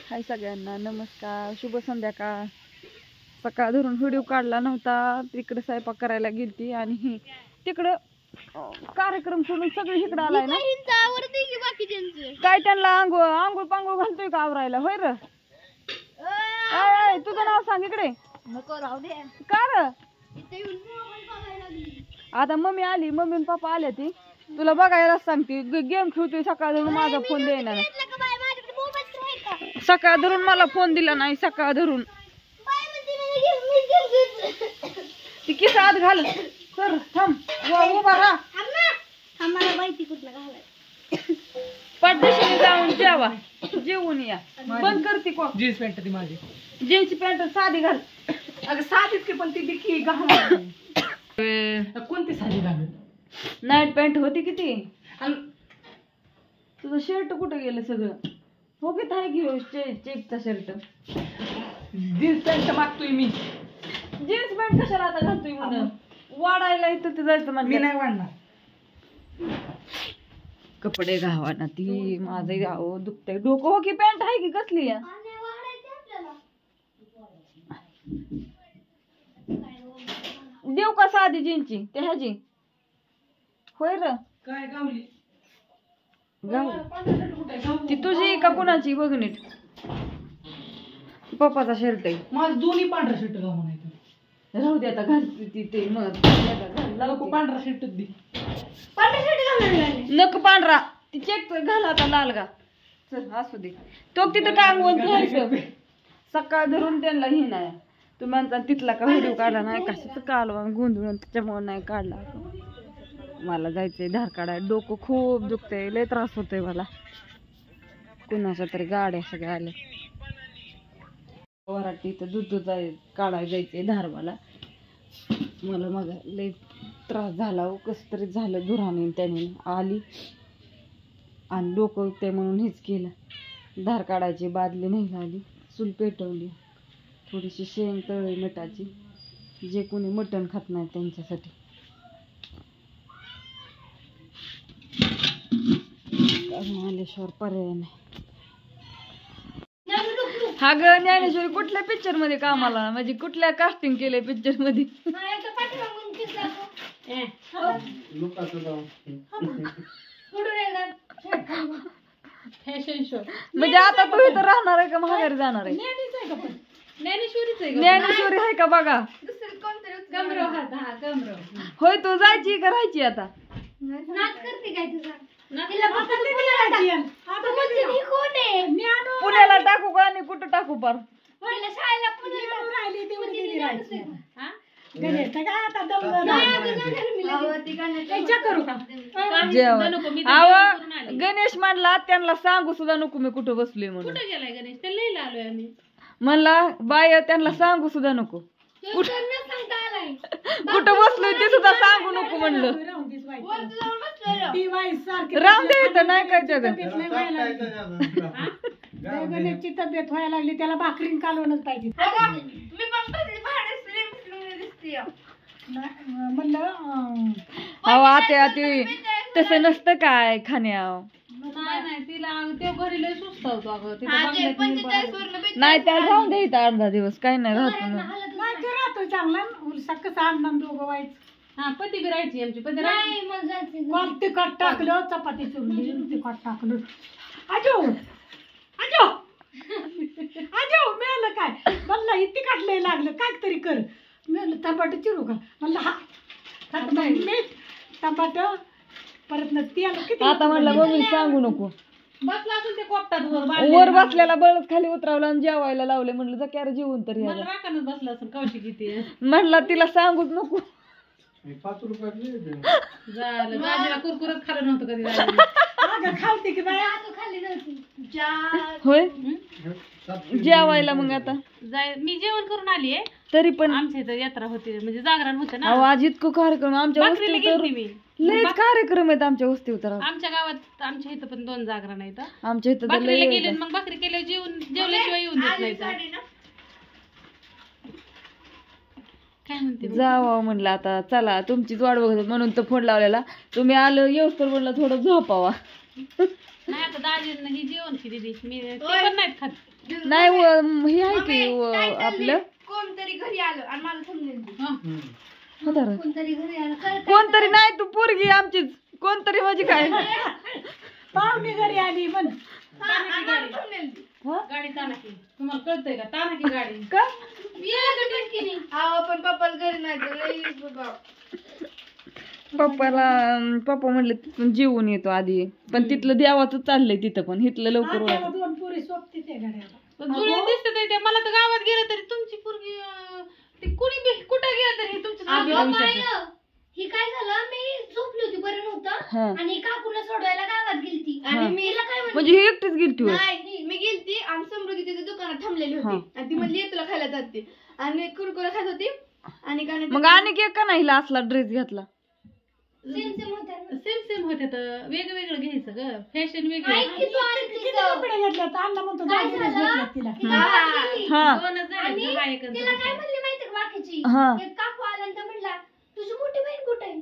हाय सगळ्यांना नमस्कार, शुभ संध्याकाळ. सकाळ धरून व्हिडिओ काढला नव्हता, तिकडे स्वयंपाक करायला गेलती आणि तिकडं कार्यक्रम सोडून सगळे इकडे आलाय ना. काय त्यांना आंघोळ पांघोळ घालतोय का आवरायला? होय र. तुझं नाव सांग इकडे. का र? आता मम्मी आली, मम्मी आणि पप्पा आले, ती तुला बघायला सांगते. गेम खेळतोय सकाळ धरून, माझा फोन द्यायला नाही. सकाळ धरून मला फोन दिला नाही. सकाळ धरून ती किस आत घाल कर. थांब उभा राहा. पद्धतीने जाऊन जेवा, जेवून या. बंद करते को जीन्स पॅन्ट ती माझी जीन्सची पॅन्ट साधी घाल. अगं साधीच की, पण ती दिखी घाल. कोणती साधी घाल? नाईट पॅन्ट होती किती. तुझं शर्ट कुठं गेलं सगळं? हो की आहे की चेकचा शर्ट. जीन्स पॅन्ट मागतोय मी. जीन्स पॅन्ट कशाला आता घालतोय? म्हणून वाढायला इथं ते जायचं म्हणजे मी नाही वाढणार. कपडे घावाना ती माझं गाव दुखतंय डोकं. हो की पॅन्ट आहे की कसली या? देऊ का साधी जीन्सची ते ह्याची? होय र. काय गावली ती तुझी का कुणाची? बघ नीट. पप्पाचा शर्ट आहे माझ. दोन्ही पांढरा शर्ट घाल म्हणायचं. राहू दे आता, घालते ती ते मग. नको पांढरा शर्ट दे. पांढरा शर्ट नको पांढरा, ती चेक घाल आता लाल गा. चल असू दे. तो तिथं टांगून घ्यायचं. सकाळ धरून त्यांना ही नाही. तुम्ही म्हणता तिथला का व्हिडिओ काढला नाही, कशाचं कालवा गोंधळून त्याच्यामुळे नाही काढला. मला जायचंय धार काढाय. डोकं खूप दुखतंय, लय त्रास होतोय मला. कुणाच्या तरी गाड्या सगळ्या आल्या. वराटी तर दूध काढायला जायचंय धार. मला मग लय त्रास झाला. कस तरी झालं धुराने. त्याने आली आणि डोकं ते म्हणून हेच केलं. धार काढायची बादली नाही झाली. चूल पेटवली. थोडीशी शेंग तळली मिठाची. जे कोणी मटण खात नाही त्यांच्यासाठी. आल्याशिवाय पर्याय नाही. हा ग ज्ञानेश्वरी कुठल्या पिक्चर मध्ये कामाला, म्हणजे कुठल्या कास्टिंग केलंय पिक्चर मध्ये? Fashion show. म्हणजे आता तू इथं राहणार आहे का माघारी जाणार आहे? ज्ञानेश्वरी आहे का बघा. होय, तू जायची का राहायची आता? पुण्याला टाकू का आणि कुठं टाकू? पार गणेश म्हणला त्यांना सांगू सुद्धा नको मी कुठं बसलोय म्हणून. म्हणला बाय त्यांना सांगू सुद्धा नको कुठं बसलोय ते सुद्धा सांगू नको म्हणलं. राम दे नाही काय जग. गणेशची तब्येत व्हायला लागली, त्याला भाकरीन कालवणच पाहिजे. म्हणलं आता ते तसं नसतं काय खाण्याव. नाही तिला ते घरी लय सुस्त होतो. अगं नाही त्याला राहून द्यायचं अर्धा दिवस. काही नाही राहतो राहतो चांगला. कसं आणणार दोघं व्हायचं. हा पती बी राहायची आमची. पती तिखट टाकलं, चपाती चुरली, तिखट टाकलं. आजो आजो आजो मिळालं काय? म्हणलं हे तिखट लय लागलं, काय तरी कर. मिळालं टमाटर चिरू का? म्हणलं हा मीठ टमाटर परत न तेल. आता म्हणलं मम्मी सांगू नको. बसला असून ते कोपटात वर बसलेला बळच खाली उतरवला आणि जेवायला लावले. म्हणलं जा क्यार जेवून तरी. राखानच बसला असून कवशी किती म्हणला तिला सांगूच नको. 5 रुपये झालं. गाजीला कुरकुरच खाल्लं नव्हतं कधी. खावते की बाया खाल्ली नव्हती. होय जेवायला मग आता मी जेवण करून आली आहे. तरी पण आमच्या इथं यात्रा होती, म्हणजे जागरण होतं ना. आज इतकं कार्यक्रम आमच्या वस्तीवर. लयच कार्यक्रम आहेत आमच्या वस्तीवर. आमच्या गावात आमच्या इथं पण 2 जागरण आहेत. आमच्या इथं भाकरीला गेले, मग भाकरी केल्या जेवल्याशिवाय येऊन देत नाही. काय म्हणते जावा म्हणलं आता चला तुमचीच वाट बघत म्हणून तर फोन लावलेला. तुम्ही आलं येऊस तर म्हणलं थोडं झोपावा. नाही आता दाजींना ही जेवण की दिदी मी ते पण नाहीत खात. नाही हे आहे की आपलं कोणतरी घरी आलं आणि मला समजेल कोणतरी नाही तू पोरगी आमचीच कोणतरी माझी काय पाहुणे घरी आली पण गाडी तानाकी तुम्हाला कळतंय का तानाकी गाडी का पण पप्पाला घरी नाही पप्पा म्हणले तिथून जेवून येतो आधी पण तिथलं देवाचं चाललंय तिथं पण इथलं लवकर त्याला 2 पुरी सोबती त्या गाड्याला जुळे दिसत ते मला तर गावात गेलं तरी तुमची पोरगी ती कुणी बी कुठे गेलं तरी हे तुमचं ही काय झालं मी झोपली होती बरं हा. नव्हतं आणि काकूला सोडवायला गावात गेलती हा. आणि मी काय म्हणजे ही एकटीच गेलती होय? नाही मी गेलती आणि समृद्धी तिथे दुकानात थांबलेली होती आणि ती म्हणली ये तुला खायला जाते आणि कुरकुरा खात होती आणि काय मग आणि का नाही हिला असला ड्रेस घेतला सेम होत्या सेम होते तर वेगवेगळं घ्यायचं ग फॅशन वेगळं ऐक की तू आणि किती तिचं. कपडे घेतले तर अण्णा म्हणतो काय दाजीनेच झालं? घेतल्यात तिला गावात गेली. हा दोनच आणि झाले हा एकच तिला काय म्हणली माहितीये का बाकीची हा. एक काकू आला आणि तो म्हणला तुझी मोठी बहीण कुठे आहे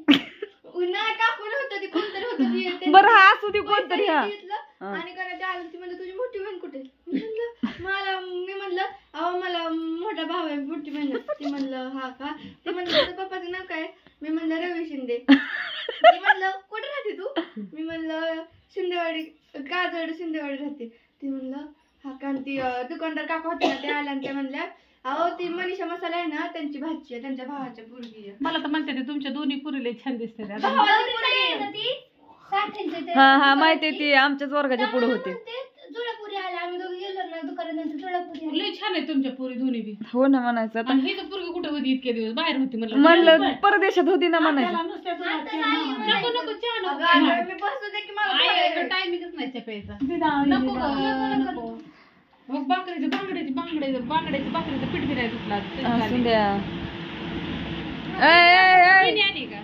नाही काकू नव्हतं ती कोणतरी होतं बरं हा असू दे कोणतरी हा आणि करायचं आलं ती म्हणलं तुझी मोठी बहीण कुठे आहे? मी म्हणलं अहो मला मोठा भाऊ आहे मोठी बहीण ती म्हणलं हा का ते म्हणलं तुझं पप्पाचं नाव काय मी म्हणलं रवी शिंदे ती म्हणलं कुठे राहते तू मी म्हणलं शिंदेवाडी काजळ शिंदेवाडी राहते ती म्हणलं हा का आणि ती दुकानदार काका होते ना ते आल्या आणि त्या म्हणल्या अहो ती मनीषा मसाला आहे ना त्यांची भाची आहे त्यांच्या भावाच्या पोरगी आहे मला तर म्हणते ते तुमच्या दोन्ही पुरीले छान दिसते ते. आता भावाची पोरगी आहे ना ती साठ्यांची हा माहितीये ती आमच्याच वर्गाच्या पुढे होते जुळापुरी आल्या आम्ही दोघे गेलो ना दुकानानंतर जुळापुरी आली लय छान आहे तुमच्या पुरी दोन्ही बी हो ना म्हणायचं आता आणि ही तर पोरगी कुठे होती इतके दिवस बाहेर होती म्हणलं म्हणलं परदेशात होती ना म्हणायचं त्याला नुसत्या आता तुला नाही नको नको चहा नको. अगं, अगं, मी बसू दे की मला थोडं- टायमिंगच नाही चहा प्यायचा दिदा- नको ग, दिदा. नको मग बांगड्याचं भाकरीचं पीठ बिराय तुटला असू द्या ऐ, ऐ, ऐ. आली का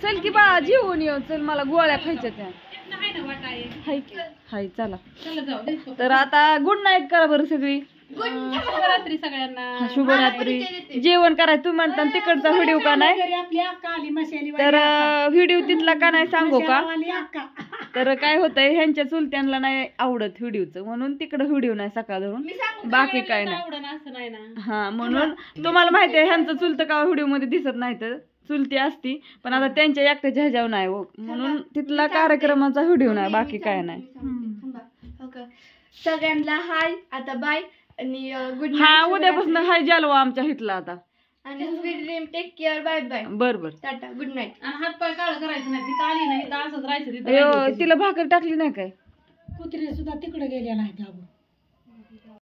चल की बा जेवून येऊ चल मला गोळ्या खायच्या त्या इथनं आहे ना वाटा आहे हाय की हाय चला चला जाऊ दे तर आता गुड नाईट करा बरं सगळी शुभरात्री सगळ्यांना शुभरात्री जेवण करायचं तुम्ही म्हणता तिकडचा व्हिडिओ का नाही घरी आपली अक्का आली मशाली तर व्हिडिओ तिथला का नाही सांगू का अक्का तर काय होतंय ह्यांच्या चुलत्यांना नाही आवडत व्हिडिओचं म्हणून तिकडं व्हिडिओ नाही सकाळ धरून मी सांगू बाकी काय नाही आवडं असं नाही ना हा म्हणून तुम्हाला माहिती आहे ह्यांचं चुलतं का व्हिडिओ मध्ये दिसत नाही तर चुलती असती पण आता त्यांच्या एकट्याच्या ह्याच्यावर नाही हो म्हणून तिथला कार्यक्रमाचा व्हिडिओ नाही बाकी काय नाही सगळ्यांना हाय आता बाय आणि गुड हा उद्यापासून हाय जालवा आमच्या हितला आता आणि sweet dream take care bye bye बर बर टाटा गुड नाईट आणि हात पाय काळ करायचं नाही तिथं आली नाही तिथं असंच राहायचं तिथं अयो, राहिली होती. तिला भाकर टाकली नाही काय कुत्रे सुद्धा तिकडे गेले नाहीत अगो